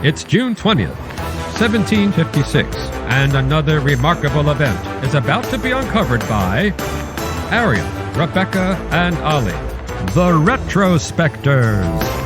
It's June 20th, 1756, and another remarkable event is about to be uncovered by Arion, Rebecca, and Olly, the Retrospectors.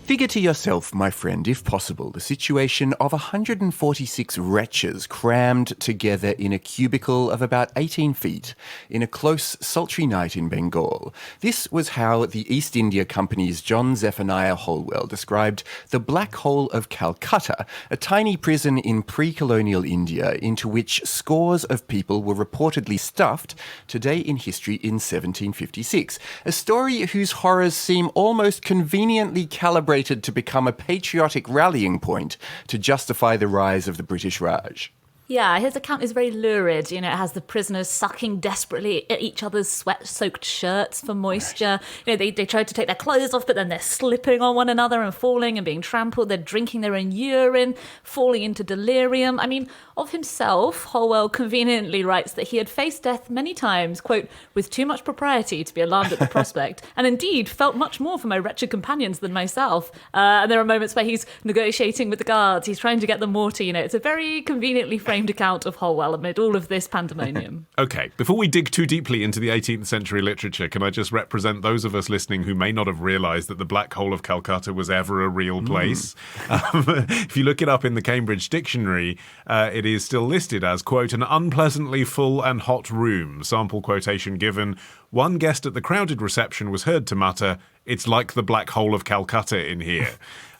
Figure to yourself, my friend, if possible, the situation of 146 wretches crammed together in a cubicle of about 18 feet in a close, sultry night in Bengal. This was how the East India Company's John Zephaniah Holwell described the Black Hole of Calcutta, a tiny prison in pre-colonial India into which scores of people were reportedly stuffed today in history in 1756. A story whose horrors seem almost conveniently calibrated to become a patriotic rallying point to justify the rise of the British Raj. Yeah, his account is very lurid. You know, it has the prisoners sucking desperately at each other's sweat-soaked shirts for moisture. You know, they tried to take their clothes off, but then they're slipping on one another and falling and being trampled. They're drinking their own urine, falling into delirium. I mean, of himself, Holwell conveniently writes that he had faced death many times, quote, with too much propriety to be alarmed at the prospect, and indeed felt much more for my wretched companions than myself. And there are moments where he's negotiating with the guards, he's trying to get them water. You know, it's a very conveniently framed account of Holwell amid all of this pandemonium. Okay, before we dig too deeply into the 18th century literature, can I just represent those of us listening who may not have realised that the Black Hole of Calcutta was ever a real place? If you look it up in the Cambridge Dictionary, it is still listed as, quote, an unpleasantly full and hot room. Sample quotation given. One guest at the crowded reception was heard to mutter, "It's like the Black Hole of Calcutta in here."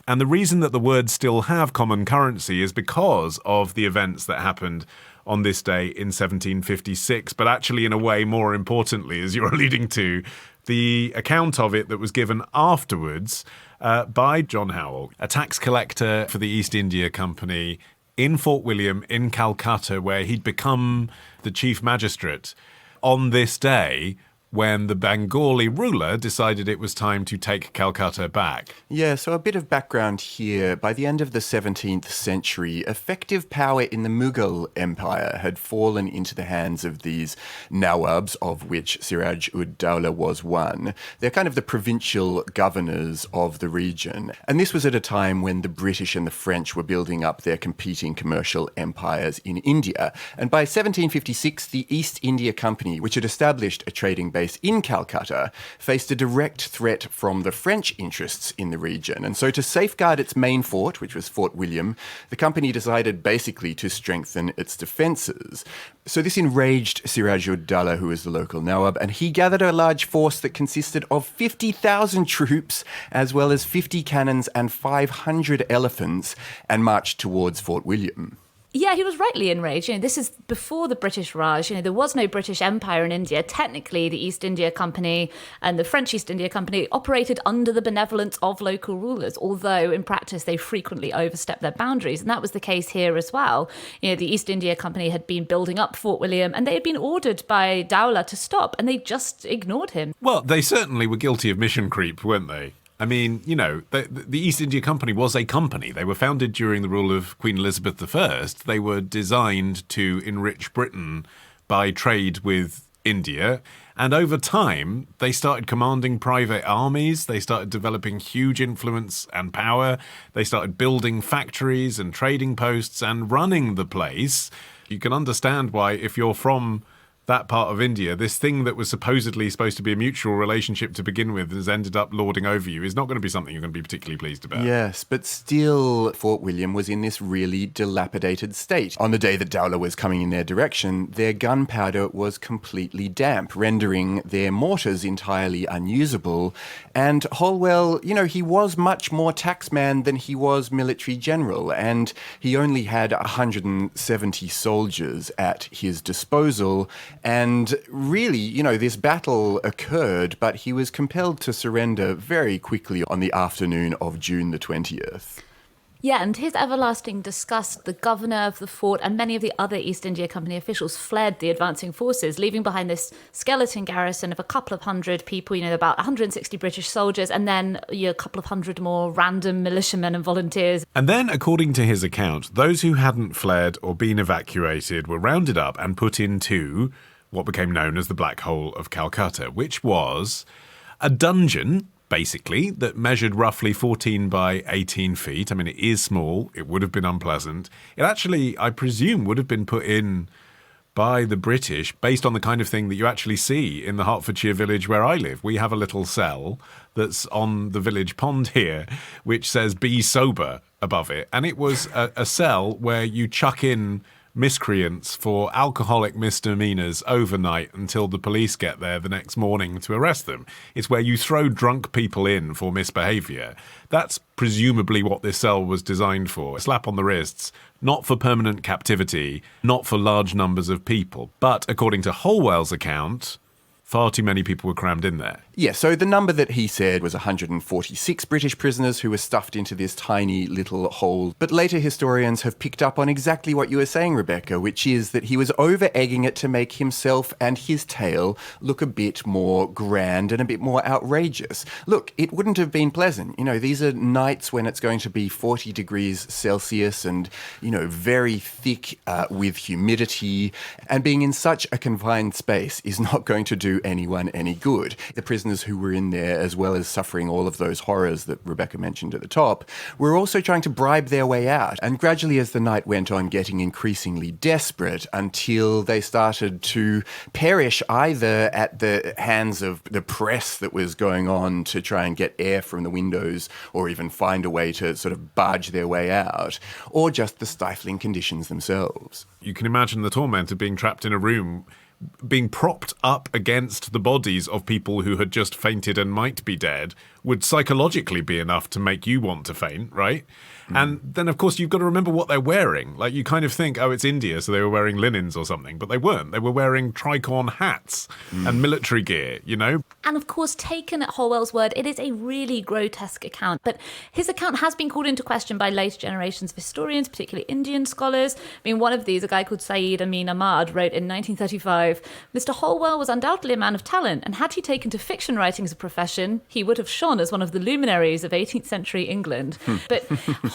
And the reason that the words still have common currency is because of the events that happened on this day in 1756. But actually, in a way, more importantly, as you're alluding to, the account of it that was given afterwards by John Howell, a tax collector for the East India Company in Fort William in Calcutta, where he'd become the chief magistrate on this day when the Bengali ruler decided it was time to take Calcutta back. Yeah, so a bit of background here. By the end of the 17th century, effective power in the Mughal Empire had fallen into the hands of these Nawabs, of which Siraj-ud-Dawla was one. They're kind of the provincial governors of the region. And this was at a time when the British and the French were building up their competing commercial empires in India. And by 1756, the East India Company, which had established a trading base in Calcutta, faced a direct threat from the French interests in the region. And so to safeguard its main fort, which was Fort William, the company decided basically to strengthen its defences. So this enraged Siraj-ud-Dawla, who was the local Nawab, and he gathered a large force that consisted of 50,000 troops, as well as 50 cannons and 500 elephants, and marched towards Fort William. Yeah, he was rightly enraged. You know, this is before the British Raj. You know, there was no British Empire in India. Technically, the East India Company and the French East India Company operated under the benevolence of local rulers, although in practice they frequently overstepped their boundaries. And that was the case here as well. You know, the East India Company had been building up Fort William and they had been ordered by Dawla to stop, and they just ignored him. Well, they certainly were guilty of mission creep, weren't they? I mean, you know, the East India Company was a company. They were founded during the rule of Queen Elizabeth I. They were designed to enrich Britain by trade with India. And over time, they started commanding private armies. They started developing huge influence and power. They started building factories and trading posts and running the place. You can understand why, if you're from that part of India, this thing that was supposedly supposed to be a mutual relationship to begin with has ended up lording over you is not going to be something you're going to be particularly pleased about. Yes, but still, Fort William was in this really dilapidated state. On the day that Dawla was coming in their direction, their gunpowder was completely damp, rendering their mortars entirely unusable. And Holwell, you know, he was much more taxman than he was military general, and he only had 170 soldiers at his disposal. And really, you know, this battle occurred, but he was compelled to surrender very quickly on the afternoon of June the 20th. Yeah, and his everlasting disgust, the governor of the fort and many of the other East India Company officials fled the advancing forces, leaving behind this skeleton garrison of a couple of hundred people, you know, about 160 British soldiers, and then a couple of hundred more random militiamen and volunteers. And then, according to his account, those who hadn't fled or been evacuated were rounded up and put into what became known as the Black Hole of Calcutta, which was a dungeon basically, that measured roughly 14 by 18 feet. I mean, it is small. It would have been unpleasant. It actually, I presume, would have been put in by the British based on the kind of thing that you actually see in the Hertfordshire village where I live. We have a little cell that's on the village pond here, which says "Be sober" above it. And it was a cell where you chuck in miscreants for alcoholic misdemeanors overnight until the police get there the next morning to arrest them. It's where you throw drunk people in for misbehaviour. That's presumably what this cell was designed for. A slap on the wrists, not for permanent captivity, not for large numbers of people. But according to Holwell's account, far too many people were crammed in there. Yeah, so the number that he said was 146 British prisoners who were stuffed into this tiny little hole. But later historians have picked up on exactly what you were saying, Rebecca, which is that he was over-egging it to make himself and his tale look a bit more grand and a bit more outrageous. Look, it wouldn't have been pleasant. You know, these are nights when it's going to be 40 degrees Celsius and, you know, very thick with humidity. And being in such a confined space is not going to do anyone any good. The prisoners who were in there, as well as suffering all of those horrors that Rebecca mentioned at the top, were also trying to bribe their way out. And gradually, as the night went on, getting increasingly desperate until they started to perish either at the hands of the press that was going on to try and get air from the windows or even find a way to sort of barge their way out, or just the stifling conditions themselves. You can imagine the torment of being trapped in a room, being propped up against the bodies of people who had just fainted and might be dead, would psychologically be enough to make you want to faint, right? And then, of course, you've got to remember what they're wearing. Like, you kind of think, oh, it's India, so they were wearing linens or something, but they weren't. They were wearing tricorn hats and military gear, you know? And of course, taken at Holwell's word, it is a really grotesque account. But his account has been called into question by later generations of historians, particularly Indian scholars. I mean, one of these, a guy called Saeed Amin Ahmad, wrote in 1935, Mr. Holwell was undoubtedly a man of talent, and had he taken to fiction writing as a profession, he would have shone as one of the luminaries of 18th century England. But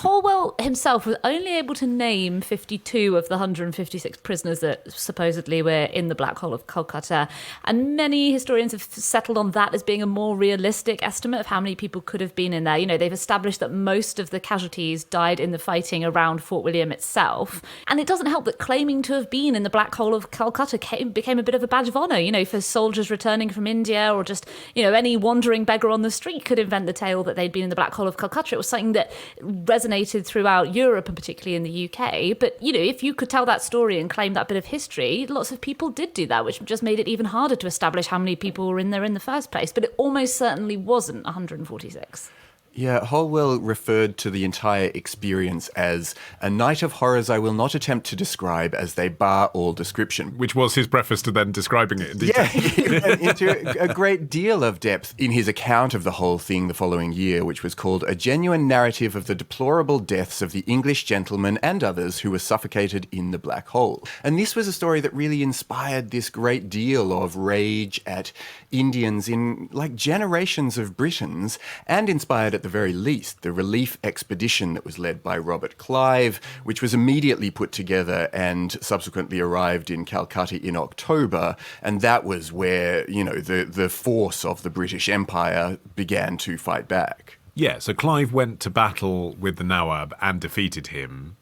Holwell himself was only able to name 52 of the 156 prisoners that supposedly were in the Black Hole of Calcutta. And many historians have settled on that as being a more realistic estimate of how many people could have been in there. You know, they've established that most of the casualties died in the fighting around Fort William itself. And it doesn't help that claiming to have been in the Black Hole of Calcutta became a bit of a badge of honour, you know, for soldiers returning from India, or just, you know, any wandering beggar on the street could invent the tale that they'd been in the Black Hole of Calcutta. It was something that resonated throughout Europe and particularly in the UK. But, you know, if you could tell that story and claim that bit of history, lots of people did do that, which just made it even harder to establish how many people were in there in the first place. But it almost certainly wasn't 146. Yeah, Holwell referred to the entire experience as a night of horrors I will not attempt to describe, as they bar all description. Which was his preface to then describing it in detail. Yeah, he went into a great deal of depth in his account of the whole thing the following year, which was called A Genuine Narrative of the Deplorable Deaths of the English Gentlemen and Others Who Were Suffocated in the Black Hole. And this was a story that really inspired this great deal of rage at Indians in, like, generations of Britons, and inspired at the very least the relief expedition that was led by Robert Clive, which was immediately put together and subsequently arrived in Calcutta in October. And that was where, you know, the force of the British Empire began to fight back. Yeah, so Clive went to battle with the Nawab and defeated him.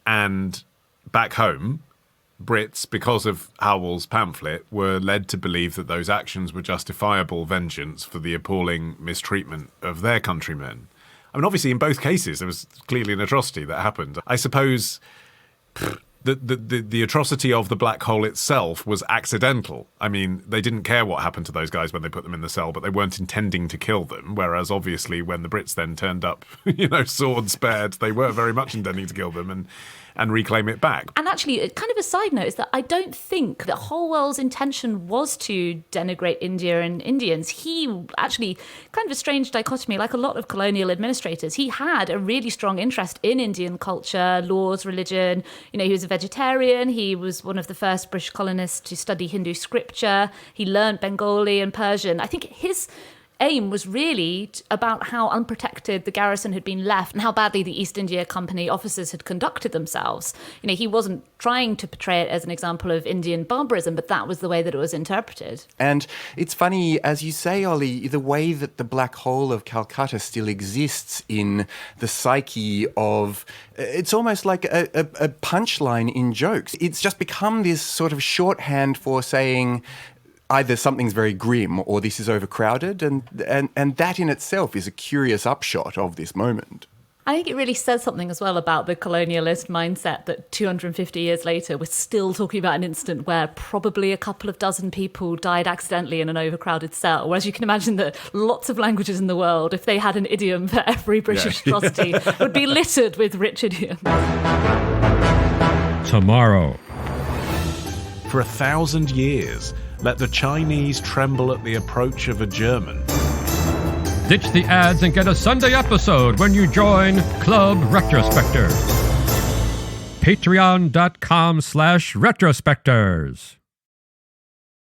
And back home, Brits, because of Holwell's pamphlet, were led to believe that those actions were justifiable vengeance for the appalling mistreatment of their countrymen. I mean, obviously, in both cases, there was clearly an atrocity that happened. I suppose the atrocity of the black hole itself was accidental. I mean, they didn't care what happened to those guys when they put them in the cell, but they weren't intending to kill them. Whereas, obviously, when the Brits then turned up, you know, sword spared, they were very much intending to kill them and reclaim it back. And actually, kind of a side note is that I don't think that Holwell's intention was to denigrate India and Indians. He actually, kind of a strange dichotomy, like a lot of colonial administrators, he had a really strong interest in Indian culture, laws, religion. You know, he was a vegetarian. He was one of the first British colonists to study Hindu scripture. He learned Bengali and Persian. I think his aim was really about how unprotected the garrison had been left and how badly the East India Company officers had conducted themselves. He wasn't trying to portray it as an example of Indian barbarism, but that was the way that it was interpreted. And it's funny, as you say, Olly, the way that the Black Hole of Calcutta still exists in the psyche of... It's almost like a punchline in jokes. It's just become this sort of shorthand for saying either something's very grim or this is overcrowded, and that in itself is a curious upshot of this moment. I think it really says something as well about the colonialist mindset that 250 years later, we're still talking about an incident where probably a couple of dozen people died accidentally in an overcrowded cell. Whereas you can imagine that lots of languages in the world, if they had an idiom for every British atrocity, would be littered with rich idioms. Tomorrow. For 1,000 years, let the Chinese tremble at the approach of a German. Ditch the ads and get a Sunday episode when you join Club Retrospectors. Patreon.com/Retrospectors.